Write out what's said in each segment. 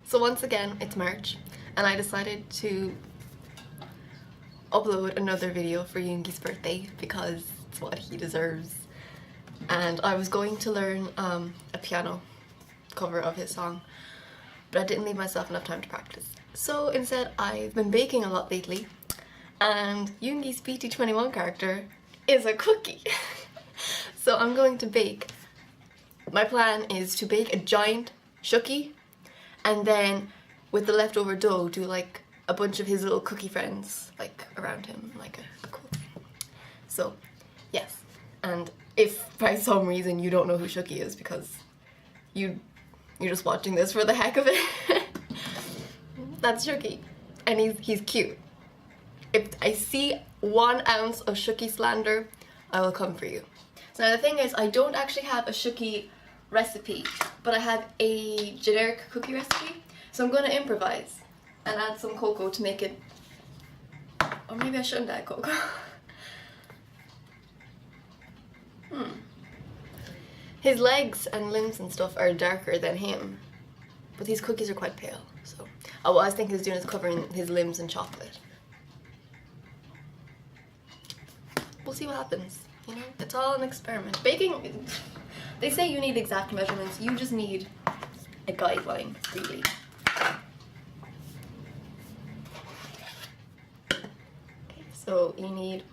So once again, it's March, and I decided to upload another video for Yoongi's birthday because it's what he deserves. And I was going to learn a piano cover of his song, but I didn't leave myself enough time to practice. So instead, I've been baking a lot lately, and Yoongi's BT21 character is a cookie. So I'm going to bake. My plan is to bake a giant Shooky, and then with the leftover dough do like a bunch of his little cookie friends like around him, like a cool thing. So yes, and if by some reason you don't know who Shooky is because you're just watching this for the heck of it, that's Shooky, and he's cute. If I see 1 ounce of Shooky slander, I will come for you. So now the thing is, I don't actually have a Shooky recipe, but I have a generic cookie recipe, so I'm going to improvise and add some cocoa to make it, or maybe I shouldn't add cocoa. His legs and limbs and stuff are darker than him, but these cookies are quite pale, so what I was thinking of doing is covering his limbs in chocolate. We'll see what happens, you know? It's all an experiment. Baking, they say you need exact measurements, you just need a guideline, really. Okay, so you need...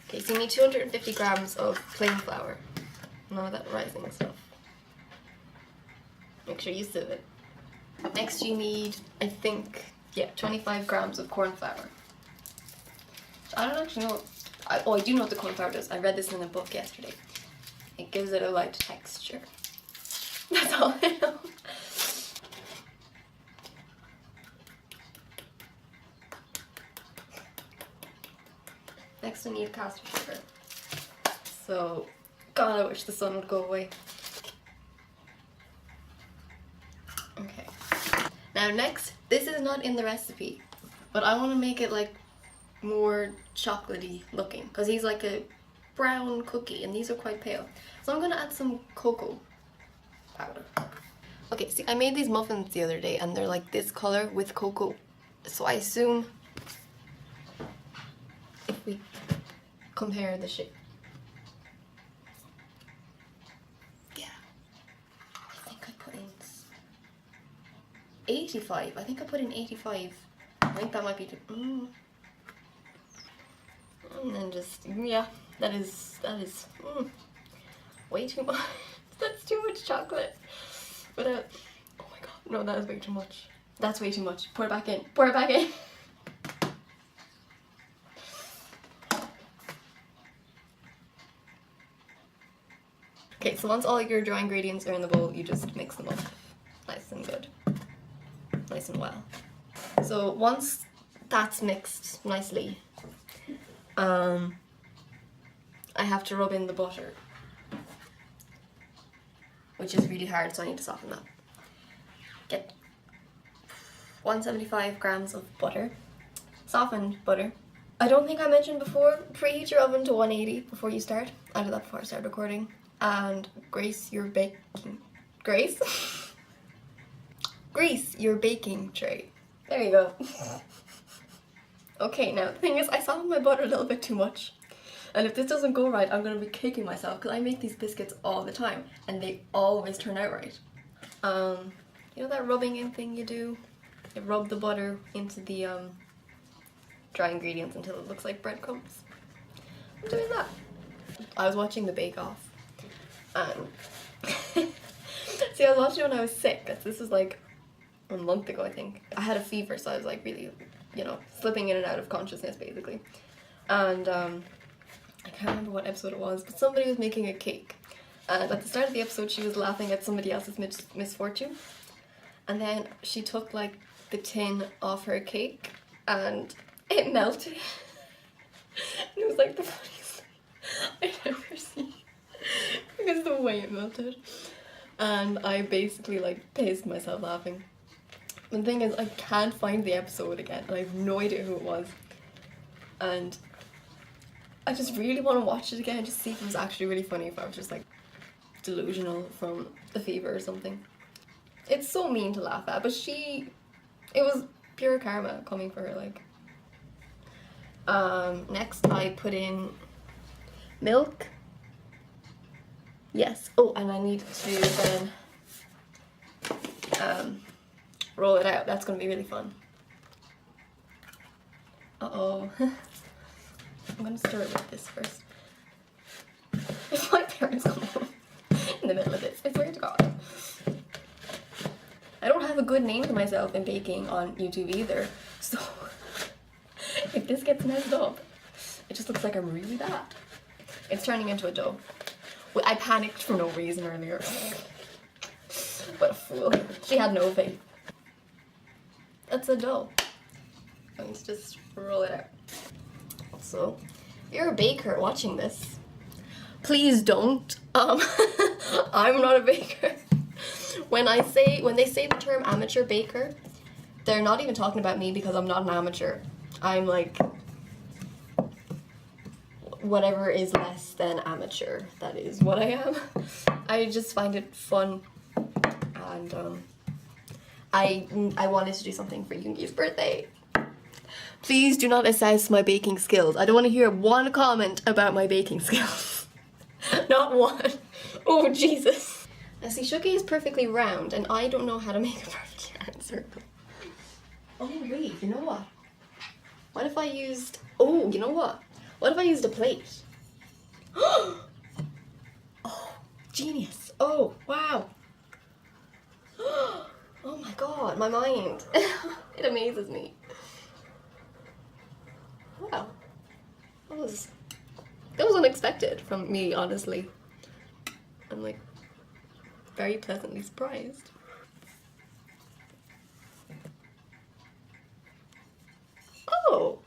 Okay, so you need 250 grams of plain flour. None of that rising stuff. Make sure you sieve it. Next you need, I think, 25 grams of corn flour. I don't actually know. I do know what the corn flour does. I read this in a book yesterday. It gives it a light texture. That's all I know. Next I need caster sugar. So, God, I wish the sun would go away. Okay. Now next, this is not in the recipe, but I want to make it like more chocolatey looking, because he's like a brown cookie and these are quite pale. So I'm going to add some cocoa powder. Okay, see, I made these muffins the other day and they're like this color with cocoa. So I assume if we compare the shape. Yeah. I think I put in 85. I think I put in 85. I think that might be too... And then just, yeah, that is way too much. That's too much chocolate. But oh my god, no, that is way too much. That's way too much. Pour it back in. Pour it back in. Okay, so once all your dry ingredients are in the bowl, you just mix them up nice and good. Nice and well. So once that's mixed nicely, I have to rub in the butter, which is really hard, so I need to soften that. Get 175 grams of butter, softened butter. I don't think I mentioned before, preheat your oven to 180 before you start. I did that before I started recording. And grease your baking tray. There you go. Okay, now the thing is, I softened my butter a little bit too much, and if this doesn't go right, I'm gonna be kicking myself because I make these biscuits all the time and they always turn out right. You know that rubbing in thing you do? You rub the butter into the dry ingredients until it looks like breadcrumbs. I'm doing that. I was watching the Bake Off. See, I was watching it when I was sick. This was like a month ago, I think. I had a fever, so I was like really, you know, slipping in and out of consciousness basically. And I can't remember what episode it was, but somebody was making a cake. And at the start of the episode, she was laughing at somebody else's misfortune. And then she took like the tin off her cake and it melted. It was like the funniest thing I'd ever seen. Because the way it melted. And I basically like pissed myself laughing. The thing is, I can't find the episode again and I have no idea who it was. And I just really want to watch it again and just see if it was actually really funny, if I was just like delusional from the fever or something. It's so mean to laugh at, but it was pure karma coming for her, like. Next I put in milk. Yes. Oh, and I need to then roll it out. That's gonna be really fun. Uh-oh. I'm gonna stir it with this first. If my parents come home in the middle of this, I swear to God. I don't have a good name for myself in baking on YouTube either, so if this gets messed up, it just looks like I'm really bad. It's turning into a dough. I panicked for no reason earlier. What a fool. She had no faith. That's a dough. I need to just roll it out. So, if you're a baker watching this, please don't. I'm not a baker. When they say the term amateur baker, they're not even talking about me because I'm not an amateur. I'm like whatever is less than amateur. That is what I am. I just find it fun, and I wanted to do something for Yoongi's birthday. Please do not assess my baking skills. I don't want to hear one comment about my baking skills. Not one. Oh, Jesus. Now see, Shooky is perfectly round, and I don't know how to make a perfectly round circle. Oh wait, you know what? What if I used... Oh, you know what? What if I used a plate? Oh, genius. Oh, wow. Oh my God, my mind. It amazes me. Wow. That was unexpected from me, honestly. I'm like very pleasantly surprised. Oh!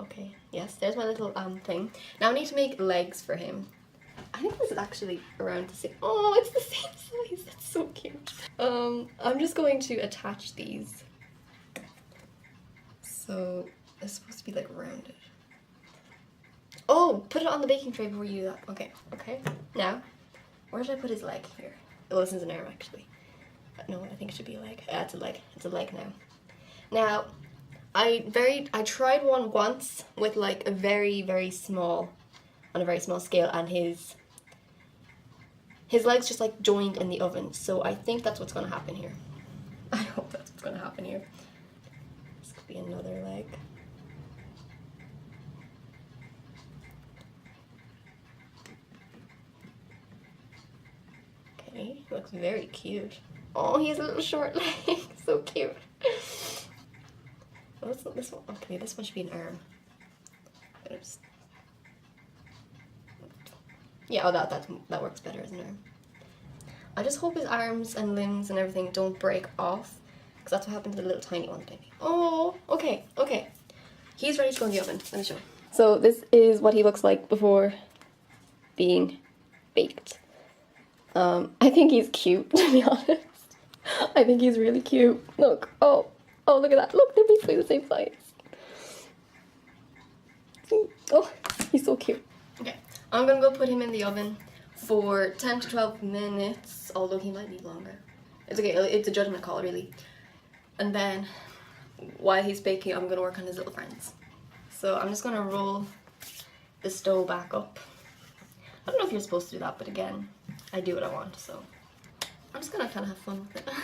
Okay, yes, there's my little thing. Now I need to make legs for him. I think this is actually around the same. Oh, it's the same size. That's so cute. I'm just going to attach these. So it's supposed to be like rounded. Oh, put it on the baking tray before you do that. Okay, okay. Now, where should I put his leg? Here. Oh, this is an arm actually. But no, I think it should be a leg. It's a leg. It's a leg now. Now, I tried one once with like a very, very small, on a very small scale, and his legs just like joined in the oven. So I think that's what's gonna happen here. I hope that's what's gonna happen here. This could be another leg. Okay, he looks very cute. Oh, he has a little short leg. So cute. What's this one? Okay, this one should be an arm. Oops. Yeah, oh, that works better as an arm. I just hope his arms and limbs and everything don't break off, because that's what happened to the little tiny one, baby. Oh, okay, okay. He's ready to go in the oven. Let me show. So this is what he looks like before being baked. I think he's cute, to be honest. I think he's really cute. Look, oh, look at that. Look, they're basically the same size. Oh, he's so cute. Okay, I'm gonna go put him in the oven for 10 to 12 minutes, although he might need longer. It's okay, it's a judgment call, really. And then, while he's baking, I'm gonna work on his little friends. So I'm just gonna roll the stove back up. I don't know if you're supposed to do that, but again, I do what I want, so I'm just gonna kind of have fun with it.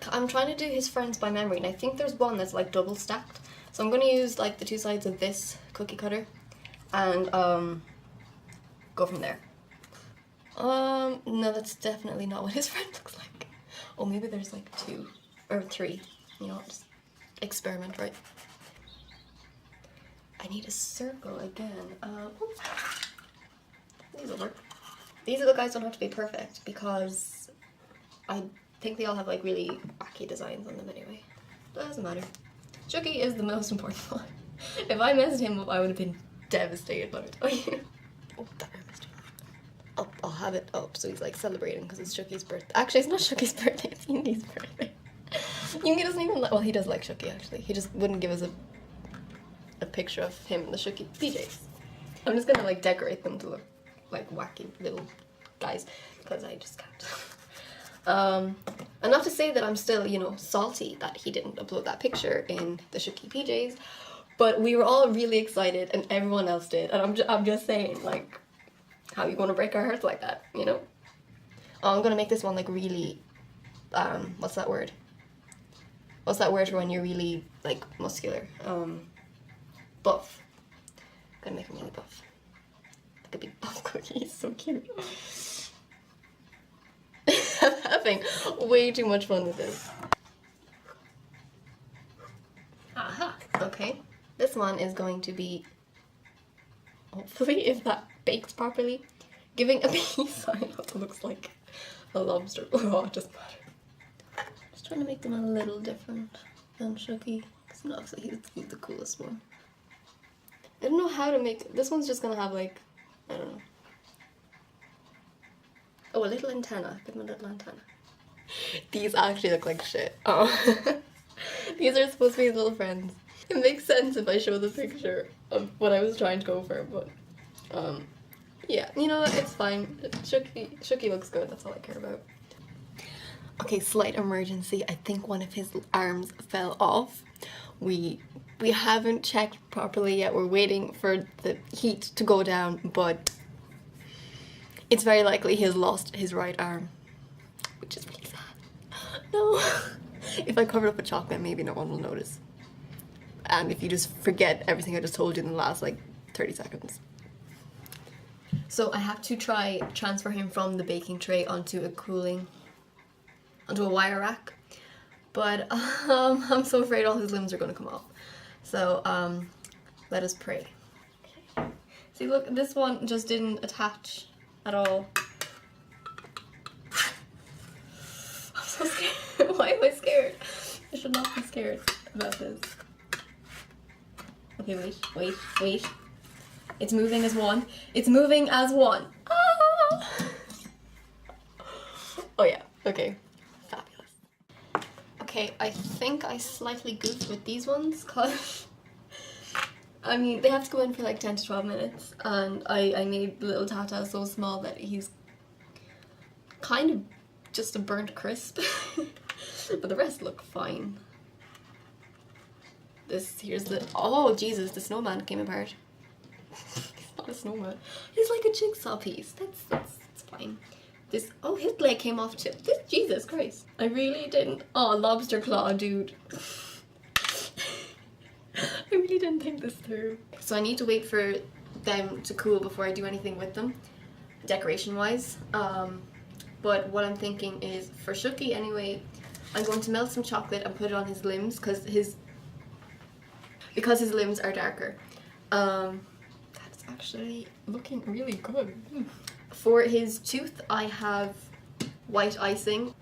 I'm trying to do his friends by memory, and I think there's one that's like double stacked. So I'm gonna use like the two sides of this cookie cutter and go from there. No, that's definitely not what his friend looks like. Oh, maybe there's like 2 or 3. You know, just experiment, right? I need a circle again. These will work. These little guys don't have to be perfect because I think they all have like really wacky designs on them anyway. But that doesn't matter. Shooky is the most important one. If I messed him up, I would have been devastated, let me tell you. Oh, that arm is too long. I'll have it up so he's like celebrating because it's Shooky's birthday. Actually, it's not Shooky's birthday, it's Yoongi's birthday. Yoongi doesn't even like, well, he does like Shooky actually. He just wouldn't give us a picture of him in the Shooky PJs. I'm just gonna like decorate them to look like wacky little guys, because I just can't. And not to say that I'm still, you know, salty that he didn't upload that picture in the Shooky PJs, but we were all really excited and everyone else did, and I'm just saying, like, how are you gonna break our hearts like that, you know? I'm gonna make this one like really, what's that word? What's that word for when you're really like muscular? Buff. I'm gonna make him really buff. Like a big buff cookie. He's so cute. I'm having way too much fun with this. Aha. Okay. This one is going to be, hopefully, if that bakes properly, giving a peace sign what looks like a lobster. Oh, it doesn't matter. Just trying to make them a little different than Shooky, because obviously he's the coolest one. I don't know how to make, this one's just gonna have like, I don't know. Oh, a little antenna. Give him a little antenna. These actually look like shit. Oh. These are supposed to be his little friends. It makes sense if I show the picture of what I was trying to go for, but yeah, you know what, it's fine. Shooky looks good, that's all I care about. Okay, slight emergency. I think one of his arms fell off. We haven't checked properly yet. We're waiting for the heat to go down, but it's very likely he has lost his right arm, which is really sad. No. If I cover it up with chocolate, maybe no one will notice. And if you just forget everything I just told you in the last like 30 seconds. So I have to try transfer him from the baking tray onto a wire rack, but I'm so afraid all his limbs are going to come off. So let us pray. Okay. See, look, this one just didn't attach at all. I'm so scared. Why am I scared? I should not be scared about this. Okay, wait. It's moving as one. It's moving as one. Ah! Oh yeah, okay. Fabulous. Okay, I think I slightly goofed with these ones, because I mean, they have to go in for like 10 to 12 minutes, and I made the little Tata so small that he's kind of just a burnt crisp. But the rest look fine. Here's the, oh Jesus, the snowman came apart. He's not a snowman. He's like a jigsaw piece. That's fine. This, oh, his leg came off too. Jesus Christ. I really didn't, oh, lobster claw, dude. I really didn't think this through. So I need to wait for them to cool before I do anything with them, decoration wise. But what I'm thinking is, for Shooky anyway, I'm going to melt some chocolate and put it on his limbs, because his limbs are darker. That's actually looking really good. For his tooth, I have white icing.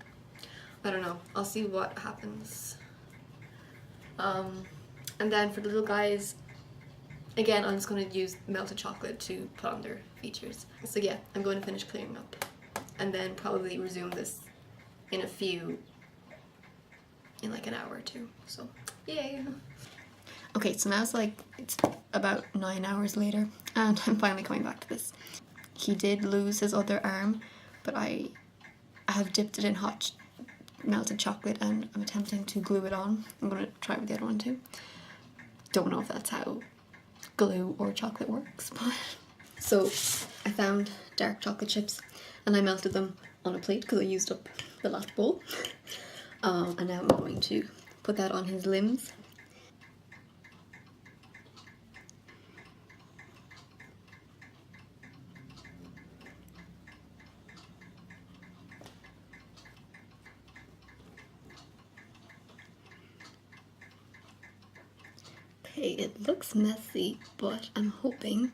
I don't know, I'll see what happens. And then for the little guys, again, I'm just going to use melted chocolate to put on their features. So yeah, I'm going to finish clearing up and then probably resume this in like an hour or two. So yay. Okay, so now it's about 9 hours later, and I'm finally coming back to this. He did lose his other arm, but I have dipped it in hot melted chocolate and I'm attempting to glue it on. I'm going to try it with the other one too. Don't know if that's how glue or chocolate works, but... So I found dark chocolate chips and I melted them on a plate because I used up the last bowl. And now I'm going to put that on his limbs. Okay, it looks messy, but I'm hoping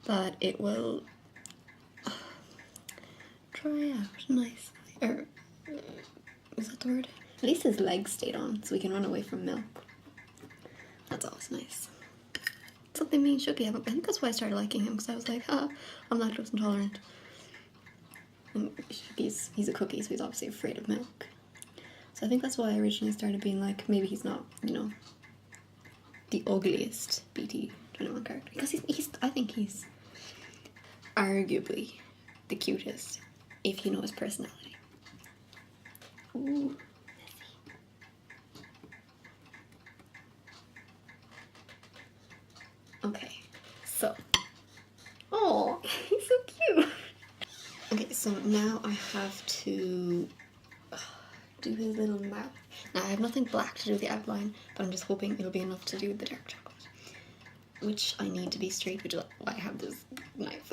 that it will dry out nicely. Or, is that the word? At least his legs stayed on, so we can run away from milk. That's always nice. Something me and Shooky have. I think that's why I started liking him, because I was like, I'm lactose intolerant. And he's a cookie, so he's obviously afraid of milk. So I think that's why I originally started being like, maybe he's not, you know, the ugliest BT21 character, because I think he's arguably the cutest, if you know his personality. Ooh, okay, so, oh, he's so cute. Okay, so now I have to do his little mouth. Now I have nothing black to do the outline, but I'm just hoping it'll be enough to do the dark chocolate, which I need to be straight, which is why I have this knife.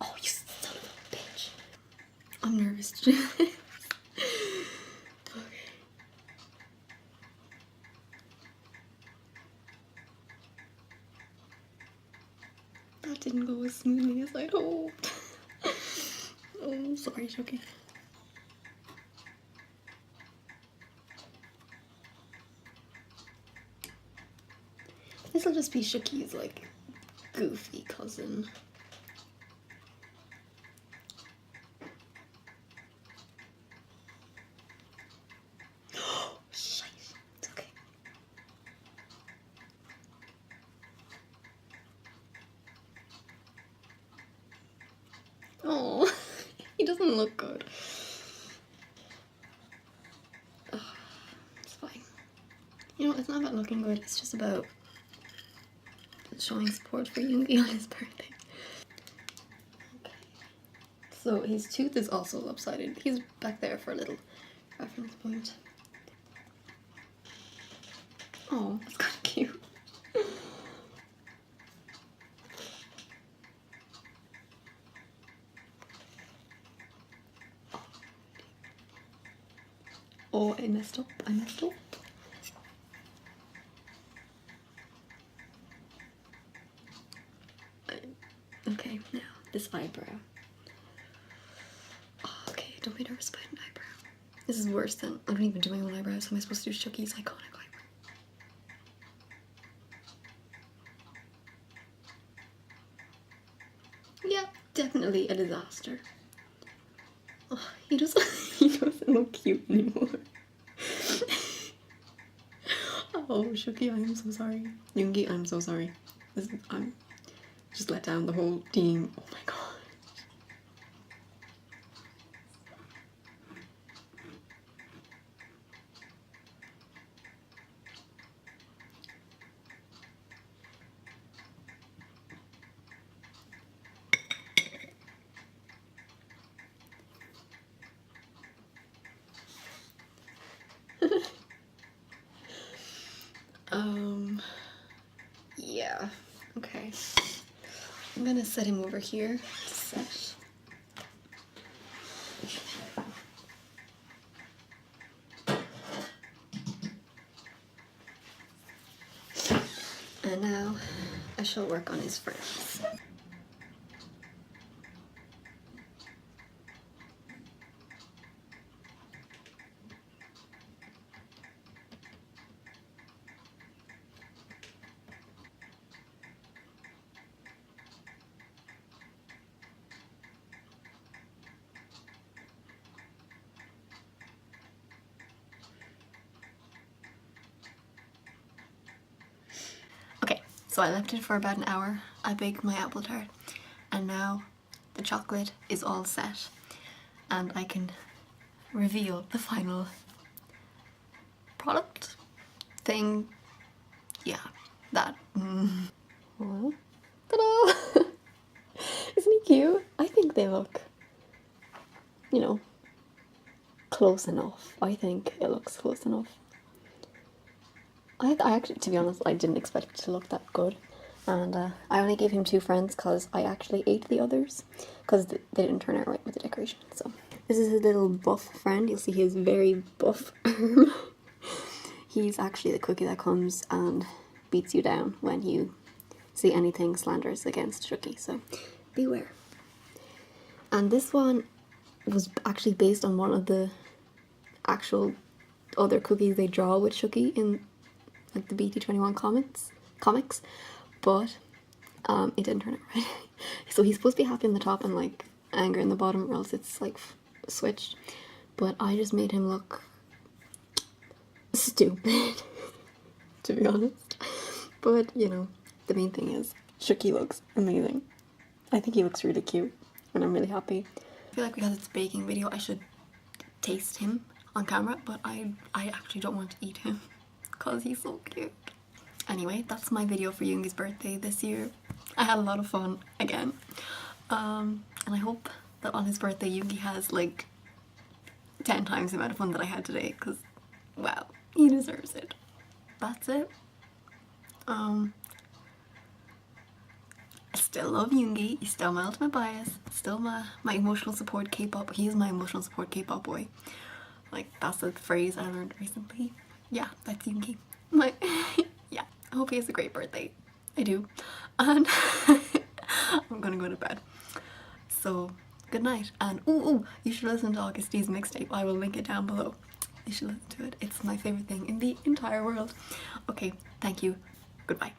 Oh, you son of a bitch. I'm nervous to do this. Okay. That didn't go as smoothly as I'd hoped. Oh, sorry, Shooky. This'll just be Shooky's, like, goofy cousin. Shite. It's okay. Oh, he doesn't look good. Oh, it's fine. You know, it's not about looking good, it's just about showing support for Yoongi on his birthday. Okay. So his tooth is also lopsided. He's back there for a little reference point. Oh, that's kind of cute. Oh, I messed up. I messed up. Okay, now this eyebrow. Oh, okay, don't be nervous about an eyebrow. This is worse than I don't even do my own eyebrows. How am I supposed to do Shooky's iconic eyebrow? Yeah, definitely a disaster. Oh, he doesn't look cute anymore. Oh, Shooky, I am so sorry. Yoongi, I'm so sorry. I'm just let down the whole team. Oh my god. Yeah, okay. I'm gonna set him over here to set. And now I shall work on his friends. Okay, so I left it for about an hour. I baked my apple tart, and now the chocolate is all set, and I can reveal the final product thing. Yeah, that. Well, ta-da! Isn't he cute? I think they look, you know, close enough. I think it looks close enough. I actually, to be honest, I didn't expect it to look that good. And I only gave him 2 friends because I actually ate the others because they didn't turn out right with the decoration. So this is his little buff friend. You'll see his very buff arm. He's actually the cookie that comes and beats you down when you see anything slanderous against Shooky. So beware. And this one was actually based on one of the actual other cookies they draw with Shooky in like the BT21 comics, but it didn't turn out right. So he's supposed to be happy on the top and like anger in the bottom, or else it's like switched. But I just made him look stupid, to be honest. But you know, the main thing is Shooky looks amazing. I think he looks really cute and I'm really happy. I feel like because it's a baking video I should taste him on camera, but I actually don't want to eat him because he's so cute. Anyway, that's my video for Yoongi's birthday this year. I had a lot of fun again. And I hope that on his birthday Yoongi has like 10 times the amount of fun that I had today, because wow, he deserves it. That's it. I still love Yoongi. He's still my ultimate bias. Still my emotional support K-pop. He is my emotional support K-pop boy. Like, that's a phrase I learned recently. Yeah, that's Yoongi. Yeah, I hope he has a great birthday. I do. And I'm gonna go to bed. So, good night. And ooh, you should listen to August's mixtape. I will link it down below. You should listen to it. It's my favorite thing in the entire world. Okay, thank you. Goodbye.